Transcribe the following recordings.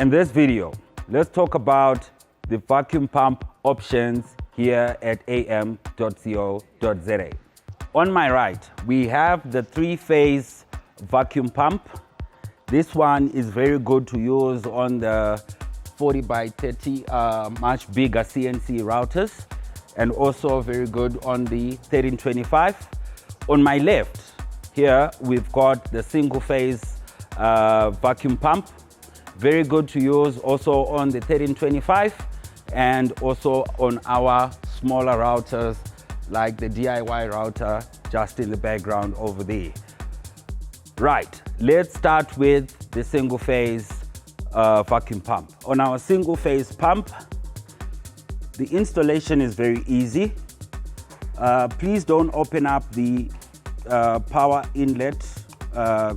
In this video, let's talk about the vacuum pump options here at AM.CO.za. On my right, we have the 3-phase vacuum pump. This one is very good to use on the 40 by 30 much bigger CNC routers, and also very good on the 1325. On my left here, we've got the single phase vacuum pump. Very good to use also on the 1325 and also on our smaller routers like the DIY router just in the background over there. Right, let's start with the single phase vacuum pump. On our single phase pump, the installation is very easy. Please don't open up the power inlet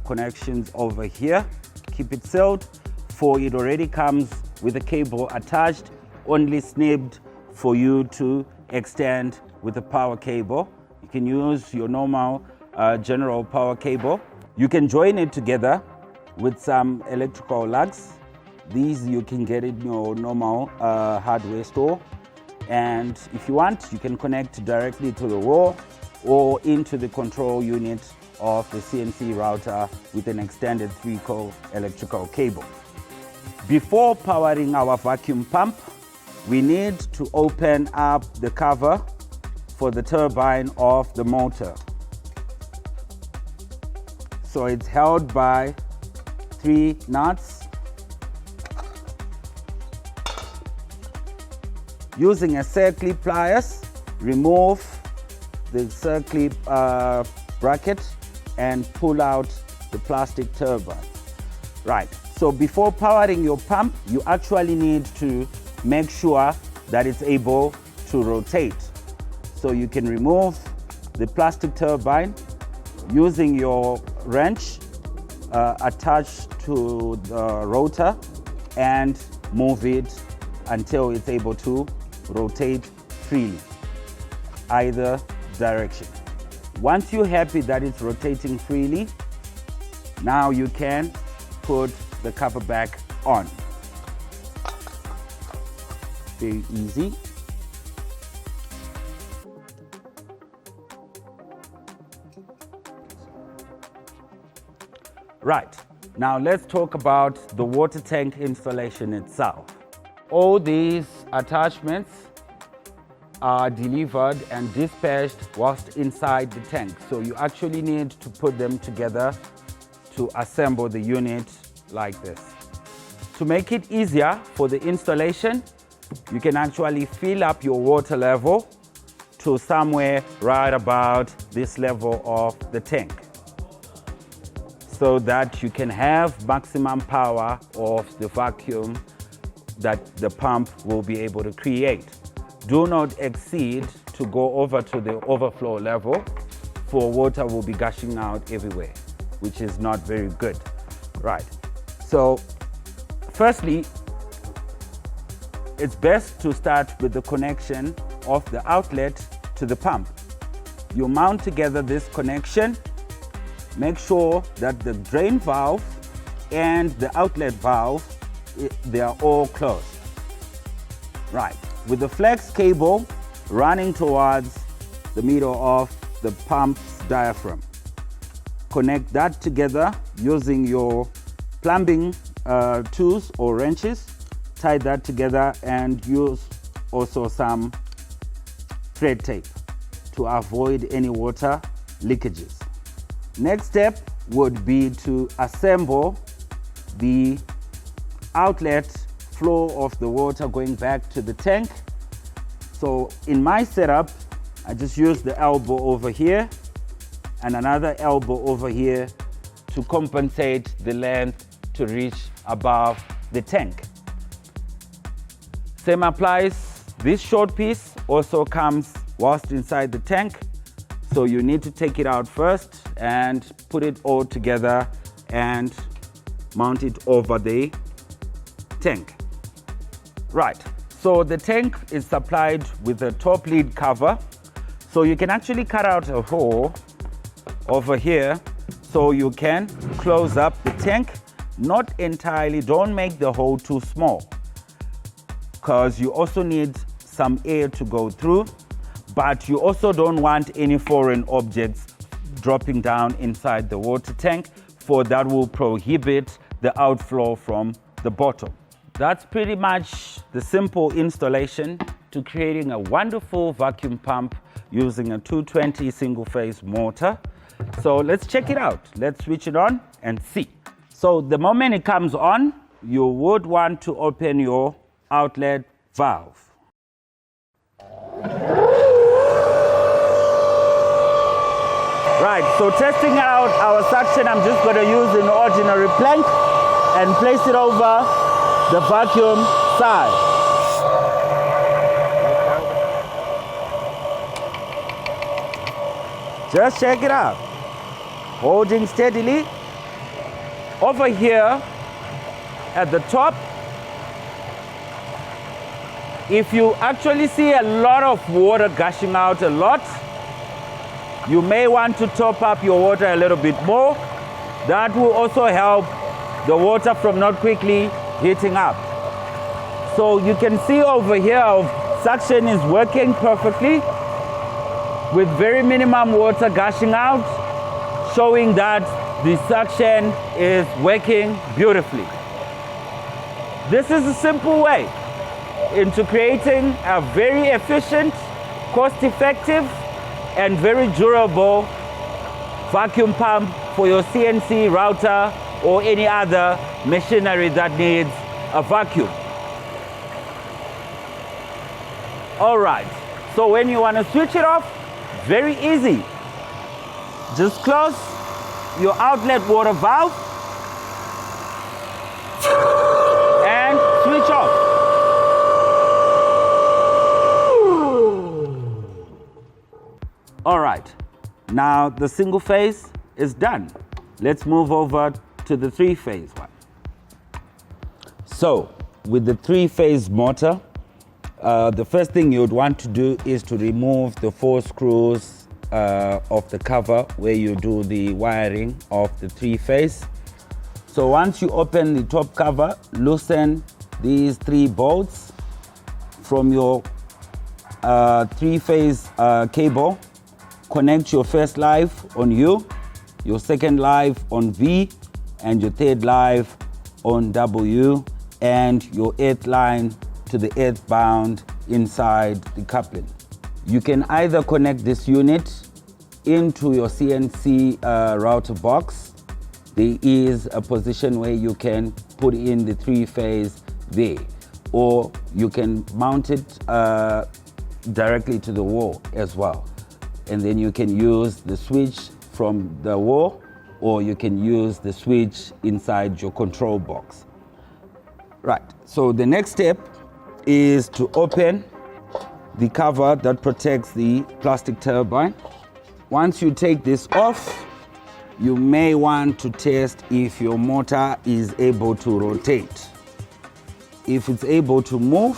connections over here. Keep it sealed, for it already comes with a cable attached, only snipped for you to extend with a power cable. You can use your normal general power cable. You can join it together with some electrical lugs. These you can get in your normal hardware store. And if you want, you can connect directly to the wall or into the control unit of the CNC router with an extended 3-core electrical cable. Before powering our vacuum pump, we need to open up the cover for the turbine of the motor. So it's held by 3 nuts. Using a circlip pliers, remove the circlip bracket and pull out the plastic turbine. Right, so before powering your pump, you actually need to make sure that it's able to rotate. So you can remove the plastic turbine using your wrench attached to the rotor and move it until it's able to rotate freely, either direction. Once you're happy that it's rotating freely, now you can put the cover back on. Very easy. Right, now let's talk about the water tank installation itself. All these attachments are delivered and dispatched whilst inside the tank. So you actually need to put them together to assemble the unit like this. To make it easier for the installation, you can actually fill up your water level to somewhere right about this level of the tank, so that you can have maximum power of the vacuum that the pump will be able to create. Do not exceed to go over to the overflow level, for water will be gushing out everywhere, which is not very good. Right, so firstly, it's best to start with the connection of the outlet to the pump. You mount together this connection. Make sure that the drain valve and the outlet valve, they are all closed. Right, with the flex cable running towards the middle of the pump's diaphragm. Connect that together using your plumbing tools or wrenches. Tie that together and use also some thread tape to avoid any water leakages. Next step would be to assemble the outlet flow of the water going back to the tank. So in my setup, I just use the elbow over here and another elbow over here to compensate the length to reach above the tank. Same applies. This short piece also comes whilst inside the tank. So you need to take it out first and put it all together and mount it over the tank. Right, so the tank is supplied with a top lid cover. So you can actually cut out a hole over here so you can close up the tank not entirely, don't make the hole too small, because you also need some air to go through, but you also don't want any foreign objects dropping down inside the water tank, for that will prohibit the outflow from the bottom. That's pretty much the simple installation to creating a wonderful vacuum pump using a 220 single-phase motor. So let's check it out. Let's switch it on and see. So the moment it comes on, you would want to open your outlet valve. Right, so testing out our suction, I'm just going to use an ordinary plank and place it over the vacuum side. Just check it out. Holding steadily. Over here at the top, if you actually see a lot of water gushing out a lot, you may want to top up your water a little bit more. That will also help the water from not quickly heating up. So you can see over here, suction is working perfectly with very minimum water gushing out, showing that the suction is working beautifully. This is a simple way into creating a very efficient, cost-effective, and very durable vacuum pump for your CNC router or any other machinery that needs a vacuum. All right, so when you want to switch it off, very easy. Just close your outlet water valve and switch off. All right, now the single phase is done. Let's move over to the three-phase one. So with the three-phase motor, the first thing you would want to do is to remove the 4 screws of the cover where you do the wiring of the three-phase. So once you open the top cover, loosen these 3 bolts from your three-phase cable. Connect your first live on U, your second live on V, and your third live on W, and your earth line to the earth bound inside the coupling. You can either connect this unit into your CNC router box. There is a position where you can put in the three-phase there, or you can mount it directly to the wall as well. And then you can use the switch from the wall, or you can use the switch inside your control box. Right, so the next step is to open the cover that protects the plastic turbine. Once you take this off, you may want to test if your motor is able to rotate. If it's able to move,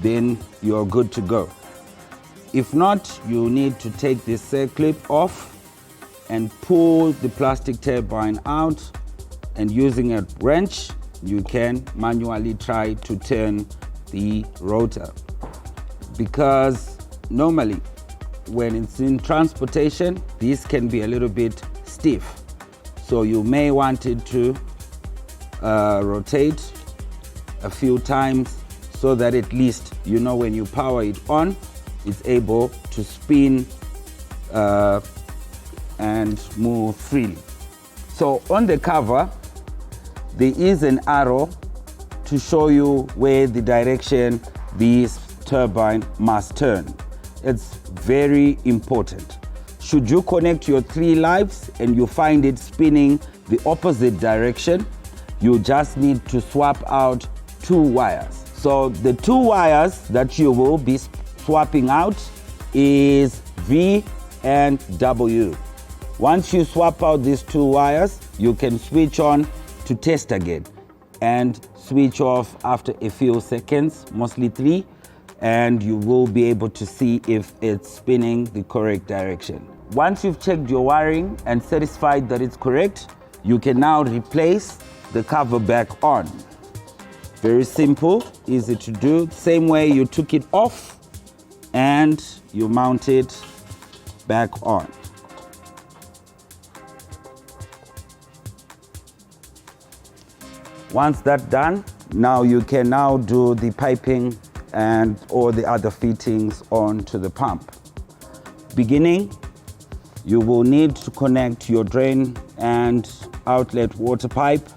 then you're good to go. If not, you need to take this clip off and pull the plastic turbine out, and using a wrench, you can manually try to turn the rotor. Because normally, when it's in transportation, this can be a little bit stiff. So you may want it to rotate a few times so that at least you know when you power it on, it's able to spin and move freely. So on the cover, there is an arrow to show you where the direction this turbine must turn. It's very important. Should you connect your 3 lives and you find it spinning the opposite direction, you just need to swap out 2 wires. So the 2 wires that you will be swapping out is V and W. Once you swap out these 2 wires, you can switch on to test again and switch off after a few seconds, mostly 3, and you will be able to see if it's spinning the correct direction. Once you've checked your wiring and satisfied that it's correct, you can now replace the cover back on. Very simple, easy to do. Same way you took it off and you mount it back on. Once that's done, now you can now do the piping and all the other fittings onto the pump. Beginning, you will need to connect your drain and outlet water pipe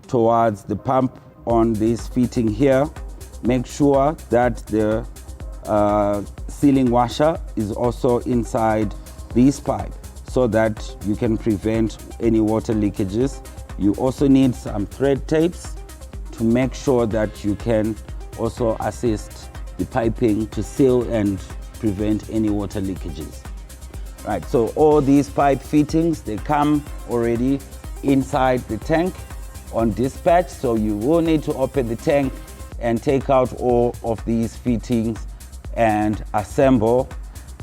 towards the pump on this fitting here. Make sure that the sealing washer is also inside this pipe so that you can prevent any water leakages. You also need some thread tapes to make sure that you can also assist the piping to seal and prevent any water leakages. Right, so all these pipe fittings, they come already inside the tank on dispatch, so you will need to open the tank and take out all of these fittings and assemble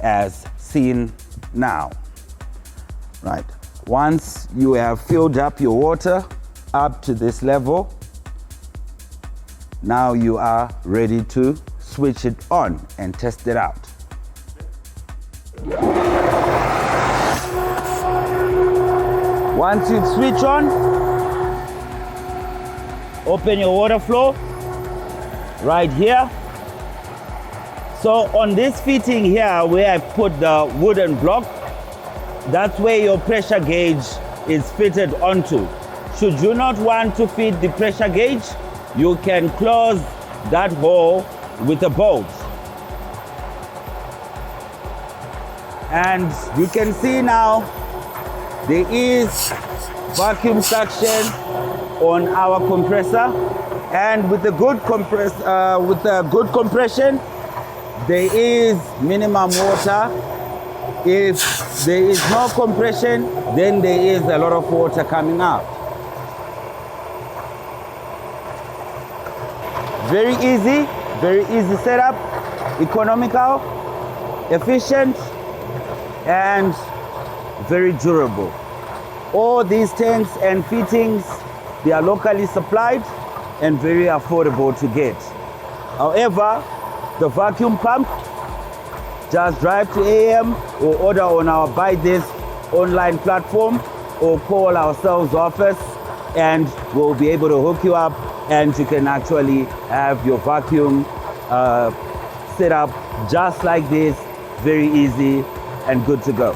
as seen now. Right, once you have filled up your water up to this level, now you are ready to switch it on and test it out. Once you switch on, open your water flow right here. So on this fitting here where I put the wooden block, that's where your pressure gauge is fitted onto. Should you not want to fit the pressure gauge, you can close that hole with a bolt. And you can see now there is vacuum suction on our compressor, and with a good compression, there is minimum water. If there is no compression, then there is a lot of water coming out. Very easy setup, economical, efficient, and very durable. All these tanks and fittings, they are locally supplied and very affordable to get. However, the vacuum pump, just drive to AM or order on our Buy This online platform or call our sales office and we'll be able to hook you up and you can actually have your vacuum set up just like this, very easy and good to go.